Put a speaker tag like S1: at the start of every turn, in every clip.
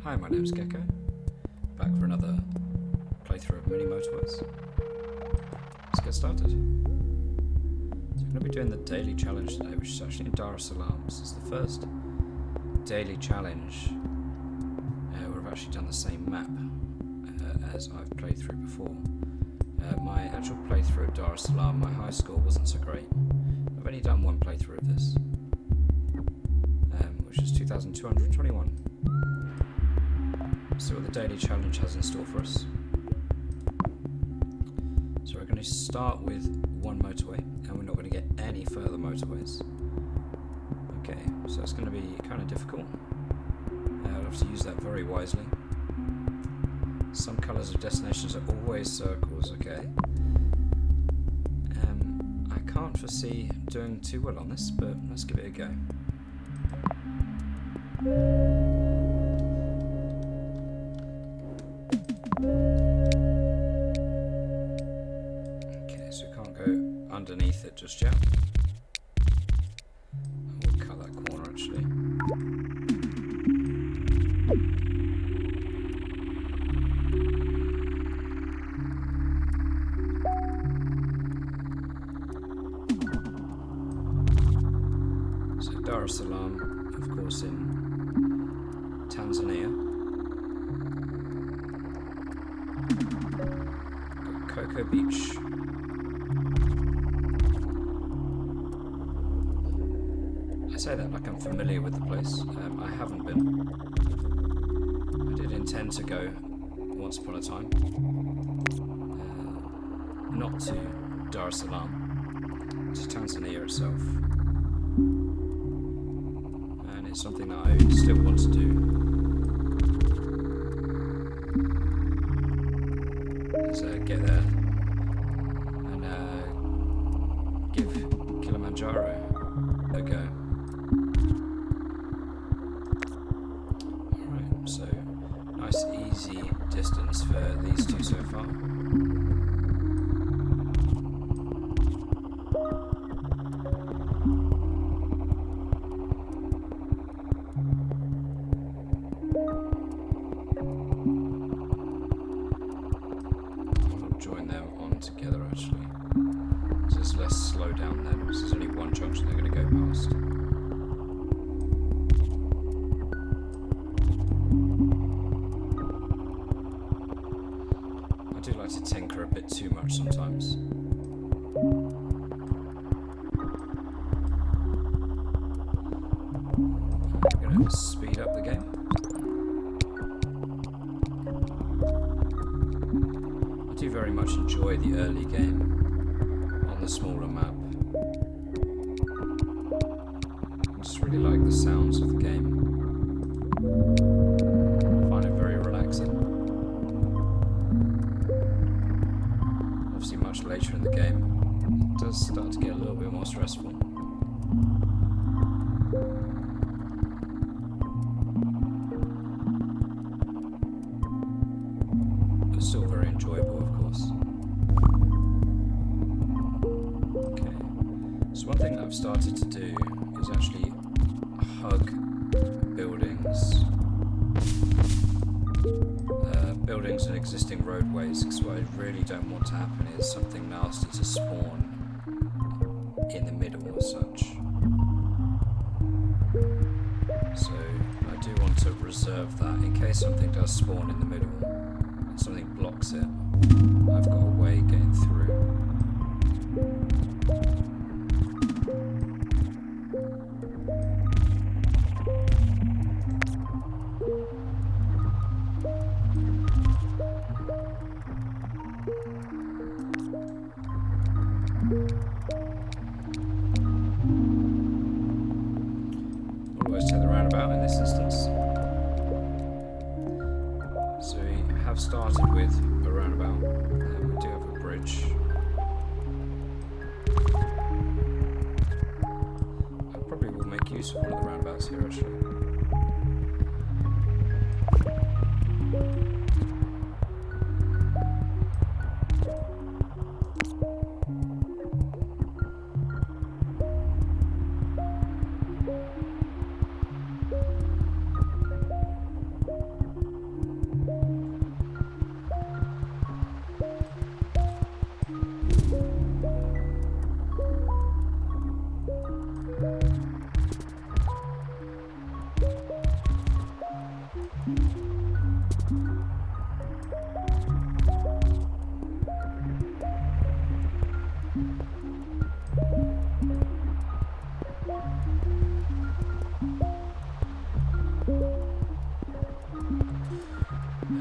S1: Hi, my name's Gecko, back for another playthrough of Mini Motorways. Let's get started. So I'm going to be doing the daily challenge today, which is actually in Salaam. This is the first daily challenge where I've actually done the same map as I've played through before. My actual playthrough of Salaam, my high score wasn't so great. I've only done one playthrough of this, which is 2,221. See what the daily challenge has in store for us. So we're going to start with one motorway, and we're not going to get any further motorways. Okay, so it's going to be kind of difficult. I'll have to use that very wisely. Some colours of destinations are always circles, okay. I can't foresee doing too well on this, but let's give it a go. Okay, so we can't go underneath it just yet. We'll cut that corner actually. So Salaam, of course, in Tanzania. Got Cocoa Beach. I say that like I'm familiar with the place. I haven't been. I did intend to go once upon a time. Not to Salaam, to Tanzania itself. And it's something that I still want to do. Is get there and give Kilimanjaro a go. Alright, so nice easy distance for these two so far. Join them on together actually. So it's less slow down then, because there's only one junction they're going to go past. I do like to tinker a bit too much sometimes. I'm going to speed up the game. I do very much enjoy the early game on the smaller map. I just really like the sounds of the game. I find it very relaxing. Obviously much later in the game it does start to get a little bit more stressful. But still very enjoyable, of course. Okay, so one thing that I've started to do is actually hug buildings. Buildings and existing roadways, because what I really don't want to happen is something nasty to spawn in the middle or such. So I do want to reserve that in case something does spawn in the middle and something blocks it. I've got a way getting through. Always take the roundabout in this instance. So we have started with a roundabout, and we do have a bridge. I probably will make use of one of the roundabouts here actually.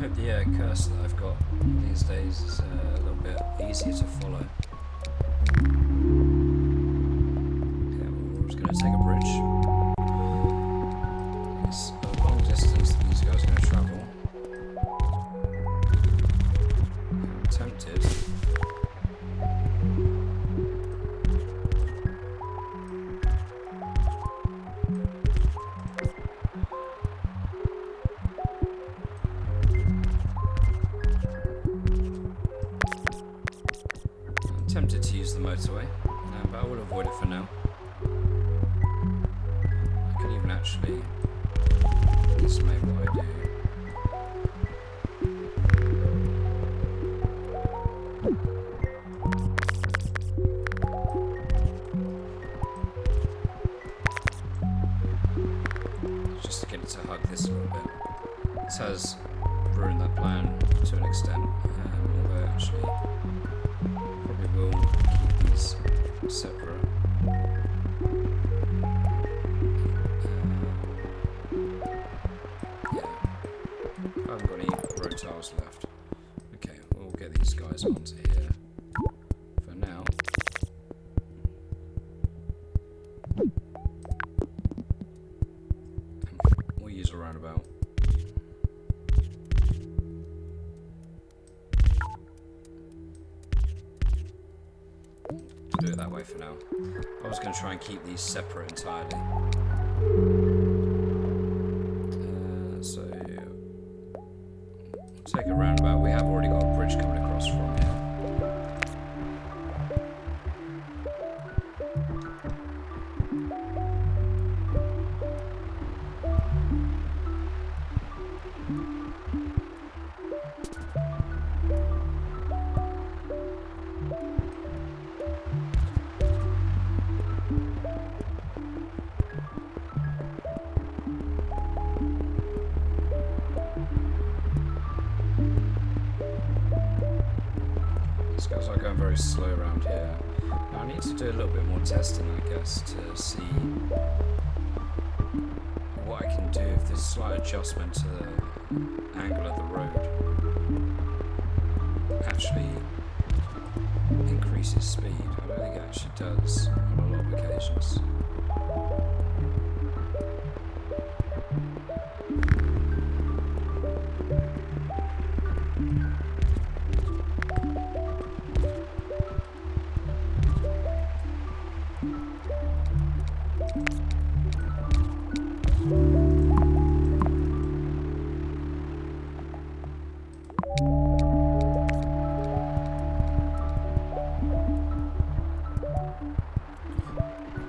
S1: hope the cursor that I've got these days is a little bit easier to follow. Okay, we're just going to take a bridge. It's a long distance that these guys are going to travel. I'm tempted. Tempted to use the motorway, but I will avoid it for now. I can even actually estimate what I do. Just to get it to hug this a little bit. This has ruined that plan to an extent, although actually we'll keep these separate. Yeah, I haven't got any road tiles left. Okay, we'll get these guys onto here for now. And we'll use a roundabout. Do it that way for now. I was going to try and keep these separate entirely. So we'll take a roundabout. We have already got a bridge coming across from here. These guys are going very slow around here. Now I need to do a little bit more testing, I guess, to see what I can do if this slight adjustment to the angle of the road actually increases speed. I don't think it actually does on a lot of occasions.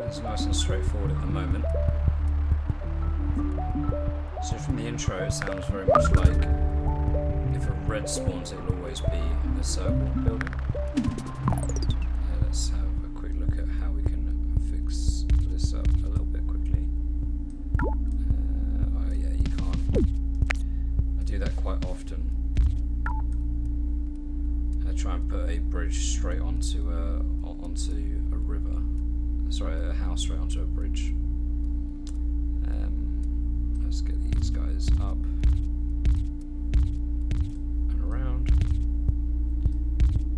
S1: It's nice and straightforward at the moment. So from the intro it sounds very much like if a red spawns it'll always be a circle building. Let's have a quick look at how we can fix this up a little bit quickly. Oh yeah, you can't. I do that quite often. I try and put a bridge straight onto a river. Sorry, a house straight onto a bridge. Let's get these guys up and around,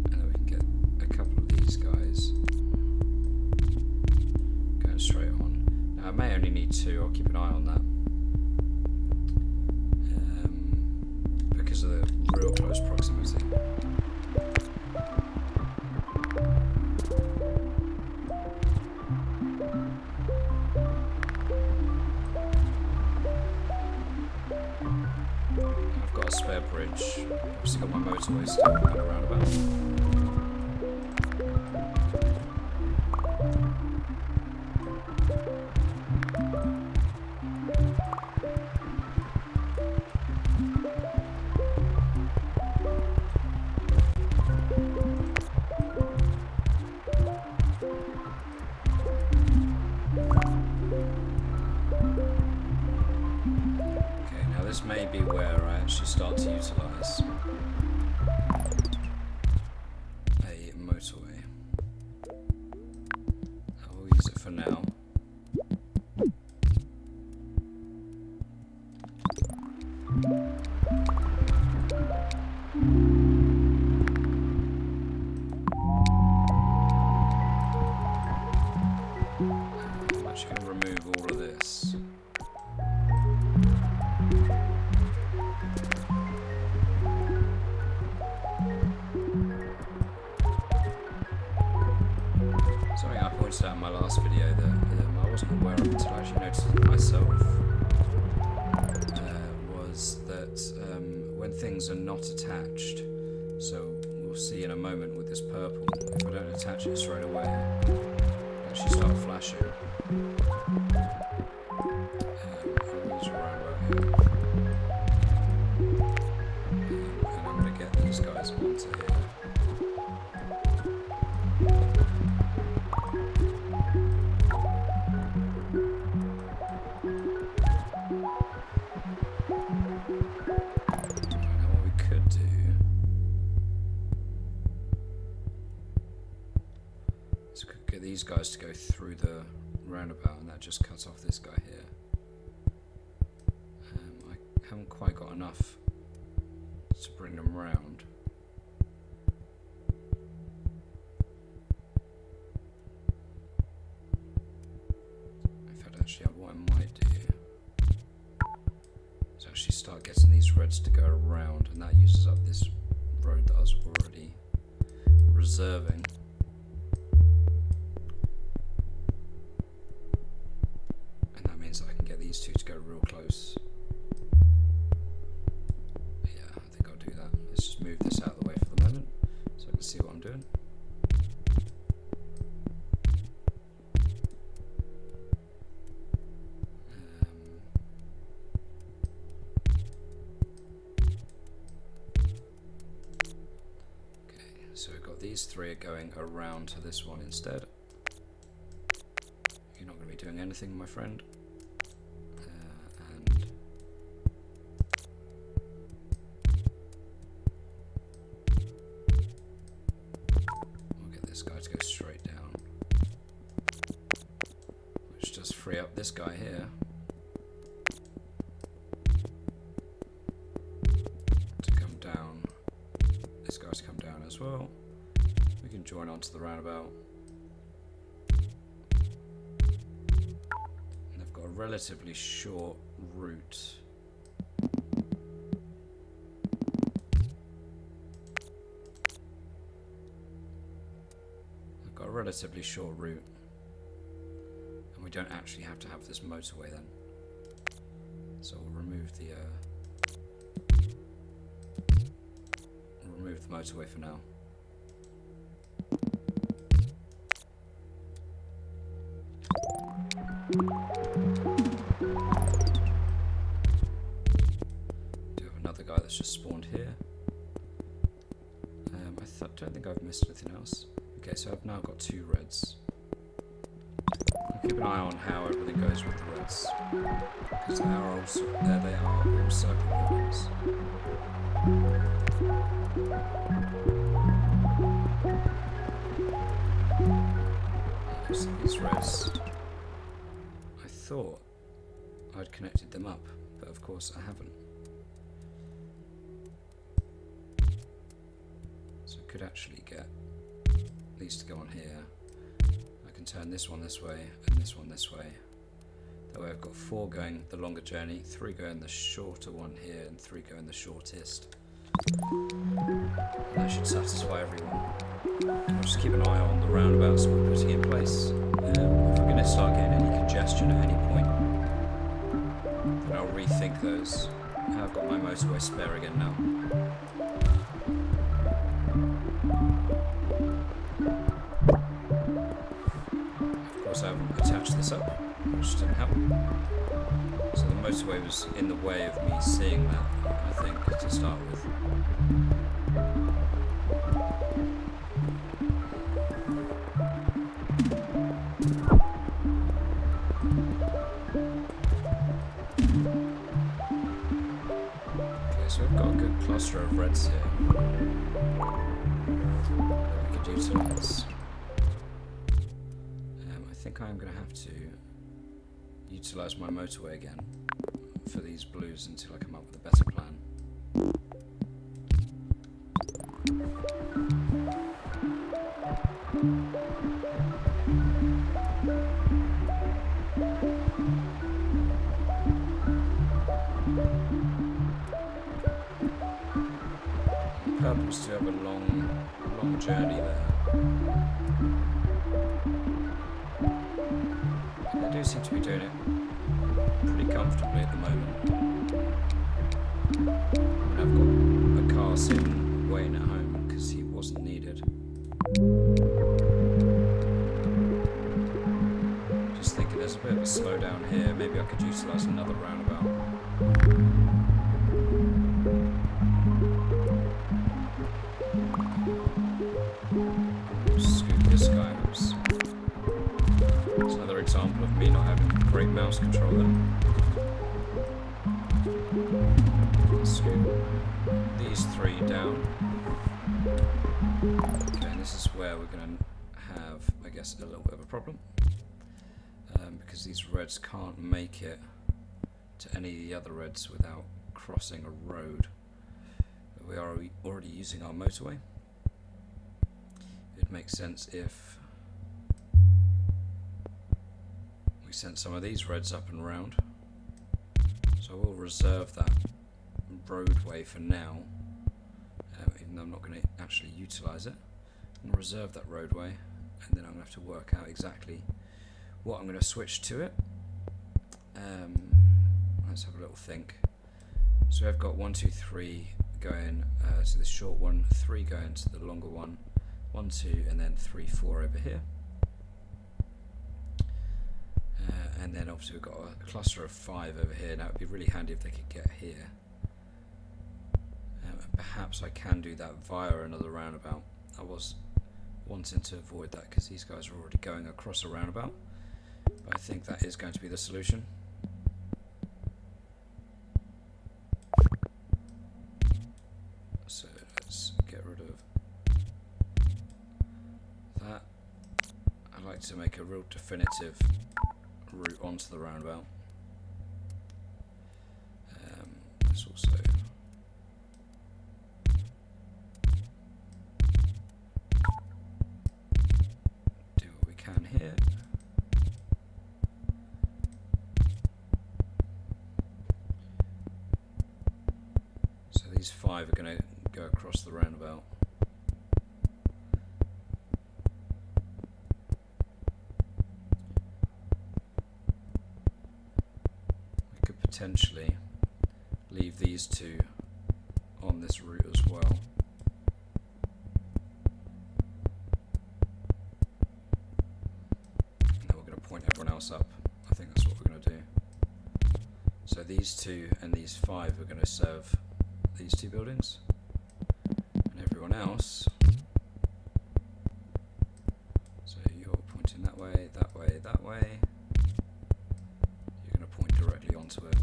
S1: and then we can get a couple of these guys going straight on. Now I may only need two. I'll keep an eye on that because of the real close proximity. A spare bridge. Obviously got my motorway still and a roundabout. This may be where I actually start to utilise a motorway. I will use it for now. pointed out in my last video that I wasn't aware of until I actually noticed it myself, was that when things are not attached, so we'll see in a moment with this purple, if I don't attach it straight away, it'll actually start flashing. I'll use a roundabout here. And I'm going to get these guys onto here. These guys to go through the roundabout, and that just cuts off this guy here. I haven't quite got enough to bring them round. In fact, actually, what I might do is actually start getting these reds to go around, and that uses up this road that I was already reserving. I can get these two to go real close. Yeah, I think I'll do that. Let's just move this out of the way for the moment so I can see what I'm doing. Okay, so we've got these three are going around to this one instead. You're not going to be doing anything, my friend. Free up this guy here to come down, this guy to come down as well. We can join onto the roundabout, and they've got a relatively short route. They've got a relatively short route. We don't actually have to have this motorway then, so we'll remove the motorway for now. Do have another guy that's just spawned here. I don't think I've missed anything else. Okay, so I've now got two reds. Keep an eye on how everything goes with the reds, because they are all circle organs. So these reds, I thought I'd connected them up, but of course I haven't. So I could actually get these to go on here. Turn this one this way and this one this way. That way I've got 4 going the longer journey, 3 going the shorter one here, and 3 going the shortest. And that should satisfy everyone. I'll just keep an eye on the roundabouts we're putting in place. If we're going to start getting any congestion at any point, then I'll rethink those. I've got my motorway spare again now. I haven't attached this up, which didn't help. So the motorway was in the way of me seeing that, I think, to start with. Okay, so we've got a good cluster of reds here that we could utilise. I think I'm going to have to utilise my motorway again for these blues until I come up with a better plan. The purples do have a long journey there. do seem to be doing it pretty comfortably at the moment. And I've got a car sitting waiting at home because he wasn't needed. Just thinking there's a bit of a slowdown here. Maybe I could utilise another roundabout. Scoop this guy. Oops. It's another example of me not having great mouse control there. Scoop these three down. Okay, and this is where we're going to have, I guess, a little bit of a problem. Because these reds can't make it to any of the other reds without crossing a road. We are already using our motorway. It makes sense if we sent some of these reds up and round. So we'll reserve that roadway for now, even though I'm not going to actually utilise it. I'm going to reserve that roadway, and then I'm going to have to work out exactly what I'm going to switch to it. Let's have a little think. So I've got 1, 2, 3 going to the short one, 3 going to the longer one, 1, 2, and then 3, 4 over here. And then obviously we've got a cluster of 5 over here. Now it would be really handy if they could get here. Perhaps I can do that via another roundabout. I was wanting to avoid that because these guys are already going across a roundabout. But I think that is going to be the solution. So let's get rid of that. I'd like to make a real definitive route onto the roundabout. Let's also do what we can here. So these 5 are going to go across the roundabout. We could potentially leave these 2 on this route as well. And then we're going to point everyone else up. I think that's what we're going to do. So these 2 and these 5 are going to serve these 2 buildings, and everyone else, so you're pointing that way, that way, that way, you're going to point directly onto it.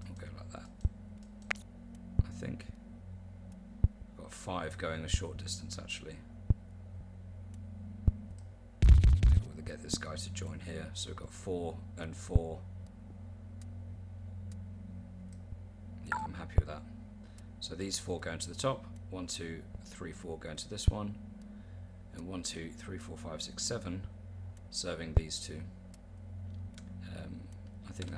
S1: I'll go like that. I think I've got 5 going a short distance actually. Get this guy to join here, so we've got 4 and 4. Yeah, I'm happy with that. So these 4 going to the top, 1, 2, 3, 4 going to this one, and 1, 2, 3, 4, 5, 6, 7 serving these 2. I think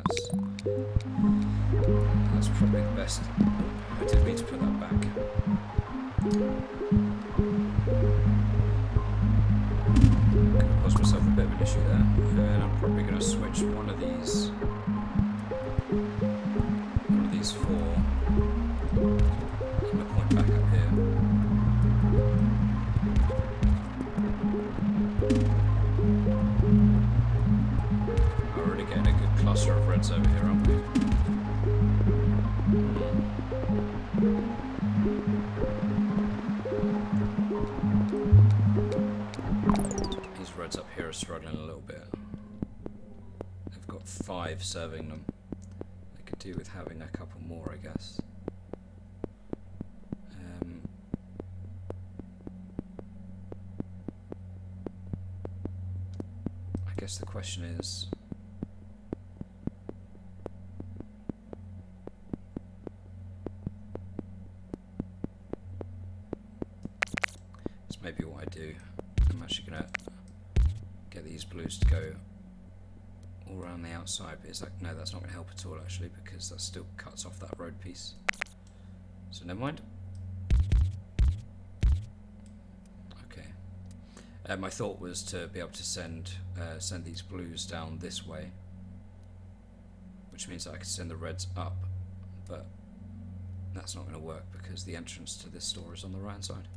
S1: that's probably the best. I did mean to put that back. Caused myself a bit of an issue there, and I'm probably going to switch one of these 4. I'm going to point back up here. We're already getting a good cluster of reds over here, aren't we? Up here are struggling a little bit. They've got 5 serving them. They could do with having a couple more, I guess. I guess the question is, it's maybe what I do. I'm actually going to get these blues to go all around the outside, but it's like, no, that's not going to help at all actually, because that still cuts off that road piece. So never mind. My thought was to be able to send these blues down this way, which means that I could send the reds up, but that's not going to work because the entrance to this store is on the right hand side.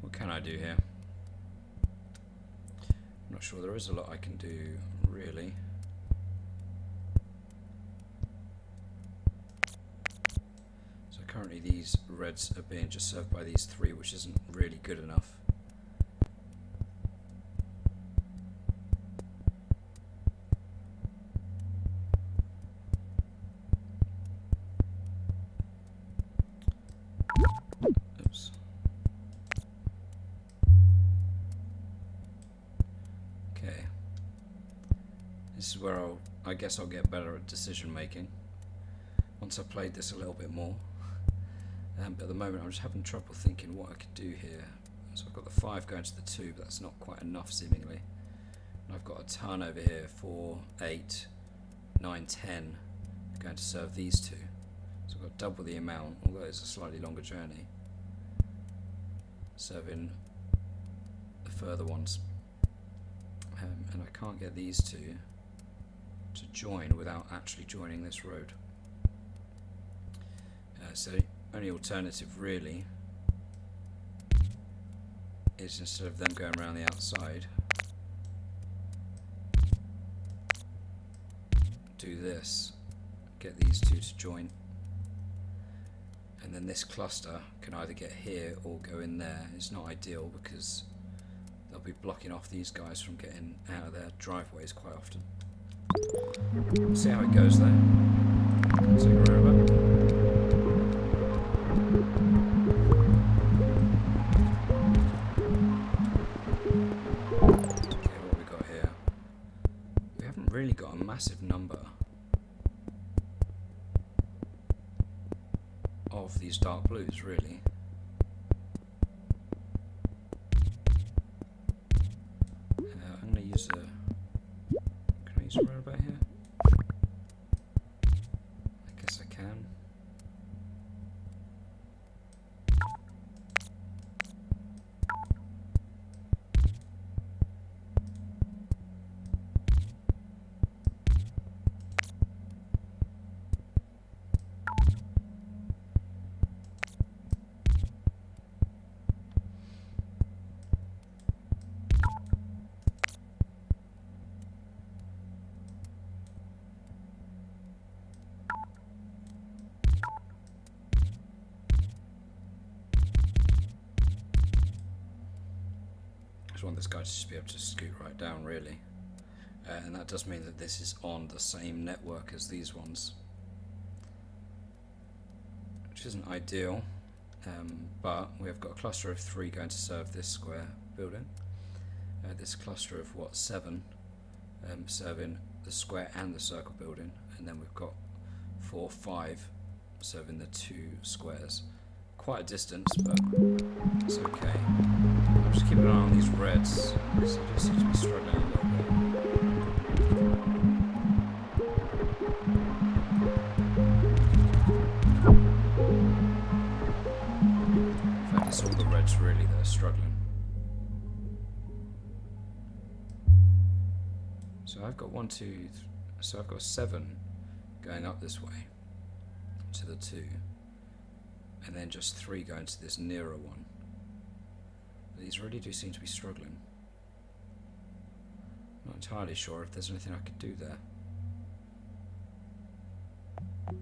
S1: What can I do here? I'm not sure there is a lot I can do, really. So currently these reds are being just served by these three, which isn't really good enough. Oops. Okay. This is where I guess I'll get better at decision making once I've played this a little bit more. But at the moment I'm just having trouble thinking what I could do here. So I've got the 5 going to the 2, but that's not quite enough seemingly. And I've got a ton over here, 4, 8, 9, 10 going to serve these 2. So I've got double the amount, although it's a slightly longer journey, serving the further ones. And I can't get these 2 to join without actually joining this road. So the only alternative really is, instead of them going around the outside, do this, get these 2 to join, and then this cluster can either get here or go in there. It's not ideal because they'll be blocking off these guys from getting out of their driveways quite often. We'll see how it goes though. Take a roundabout. Okay, what we got here? We haven't really got a massive number of these dark blues, really. I'm going to use a... Can I use a roundabout here? I guess I can. I just want this guy to just be able to scoot right down, really. And that does mean that this is on the same network as these ones, which isn't ideal, but we have got a cluster of 3 going to serve this square building. This cluster of 7 serving the square and the circle building, and then we've got 4, 5 serving the 2 squares. Quite a distance, but it's okay. I'm just keeping an eye on these reds because they just seem to be struggling a little bit. In fact, it's all the reds really that are struggling. So I've got 1, 2, so I've got 7 going up this way to the 2. And then just 3 going to this nearer one. These really do seem to be struggling. Not entirely sure if there's anything I could do there. I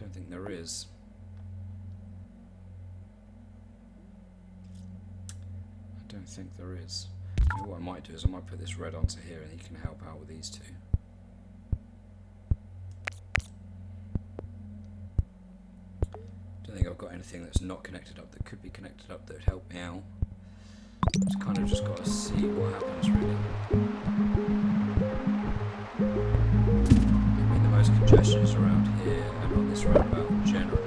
S1: don't think there is. I don't think there is. Maybe what I might do is I might put this red onto here and he can help out with these 2. Don't think I've got anything that's not connected up that could be connected up that would help me out. Just kind of just got to see what happens, really. I mean, the most congestion is around here and on this roundabout generally.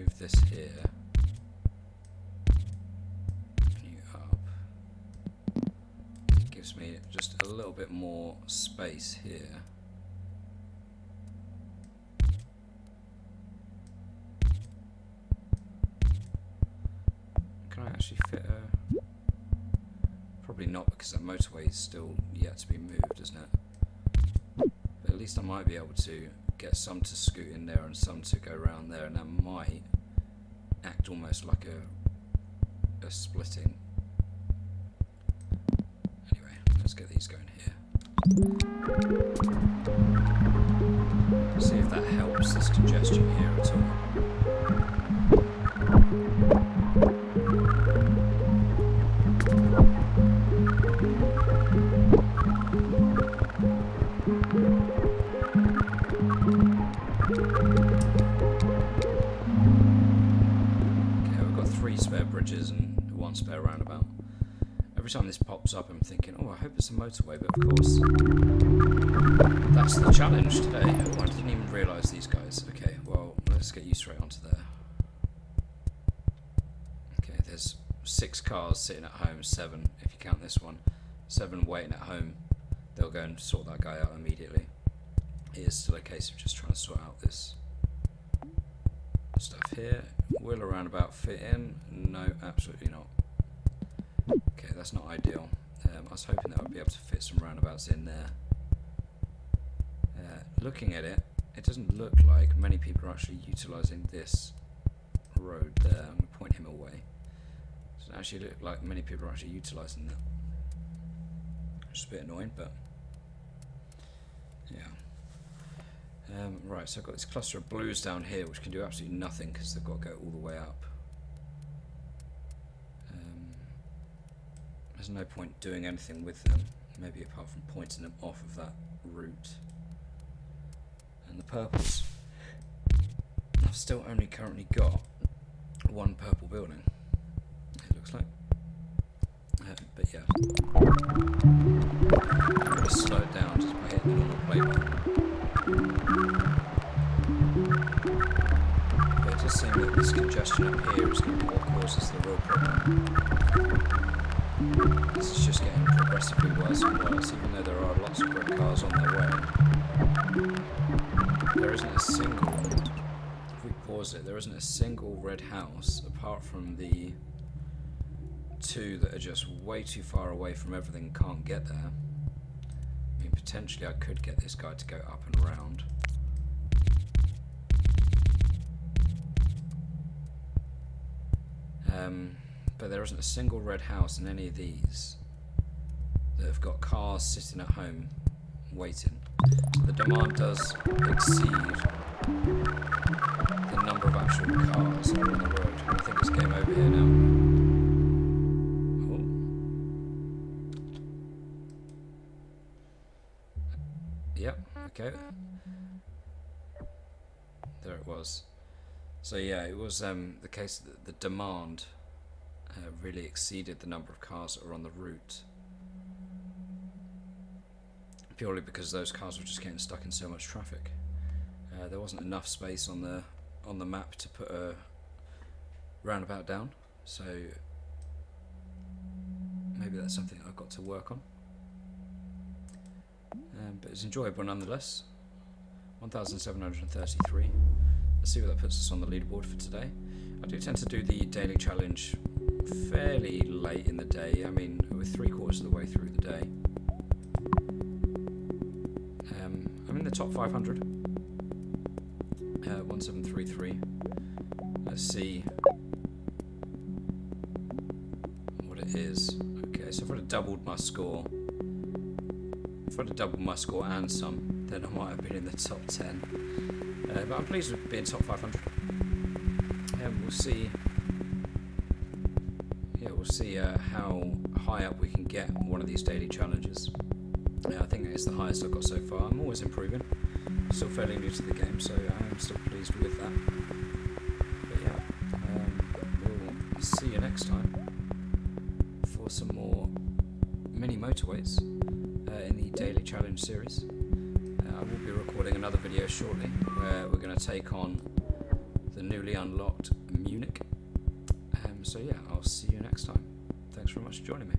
S1: move this here. You up. It gives me just a little bit more space here. Can I actually fit a... Probably not, because that motorway is still yet to be moved, isn't it? But at least I might be able to get some to scoot in there and some to go around there, and that might act almost like a splitting. Anyway, let's get these going here. See if that helps this congestion here at all. Bridges and one spare roundabout. Every time this pops up I'm thinking, oh, I hope it's a motorway, but of course that's the challenge today. Oh, I didn't even realise these guys. Okay, well, let's get you straight onto there. Okay, there's 6 cars sitting at home, 7 if you count this one, 7 waiting at home. They'll go and sort that guy out immediately. It is still a case of just trying to sort out this stuff here. Will a roundabout fit in? No, absolutely not. Okay, that's not ideal. I was hoping that I would be able to fit some roundabouts in there. Looking at it, it doesn't look like many people are actually utilising this road there. I'm going to point him away. It doesn't actually look like many people are actually utilising that. Just a bit annoying, but yeah. Right, so I've got this cluster of blues down here which can do absolutely nothing because they've got to go all the way up. There's no point doing anything with them, maybe apart from pointing them off of that route. And the purples, I've still only currently got 1 purple building, it looks like. But yeah, I'm going to slow it down just by hitting the normal play button. But it does seem that this congestion up here is going to be what causes the real problem. This is just getting progressively worse and worse, even though there are lots of red cars on their way. There isn't a single, if we pause it, there isn't a single red house apart from the 2 that are just way too far away from everything and can't get there. I mean, potentially I could get this guy to go up and around. But there isn't a single red house in any of these that have got cars sitting at home waiting. So the demand does exceed the number of actual cars that are on the road. I think it's game over here now. Yep, okay. There it was. So yeah, it was the case that the demand really exceeded the number of cars that were on the route. Purely because those cars were just getting stuck in so much traffic. There wasn't enough space on the map to put a roundabout down, so maybe that's something I've got to work on. But it's enjoyable nonetheless. 1,733. Let's see what that puts us on the leaderboard for today. I do tend to do the daily challenge fairly late in the day. I mean, we're 3/4 of the way through the day. I'm in the top 500. 1733. Let's see what it is. Okay, so if I'd have doubled my score, if I'd have doubled my score and some, then I might have been in the top 10. But I'm pleased with being top 500. We'll see. Yeah, we'll see how high up we can get on one of these daily challenges. I think it's the highest I've got so far. I'm always improving. Still fairly new to the game, so I am still pleased with that. But yeah, we'll see you next time for some more mini motorways in the daily challenge series. I will be recording another video shortly where we're going to take on the newly unlocked Munich. So yeah, I'll see you next time. Thanks very much for joining me.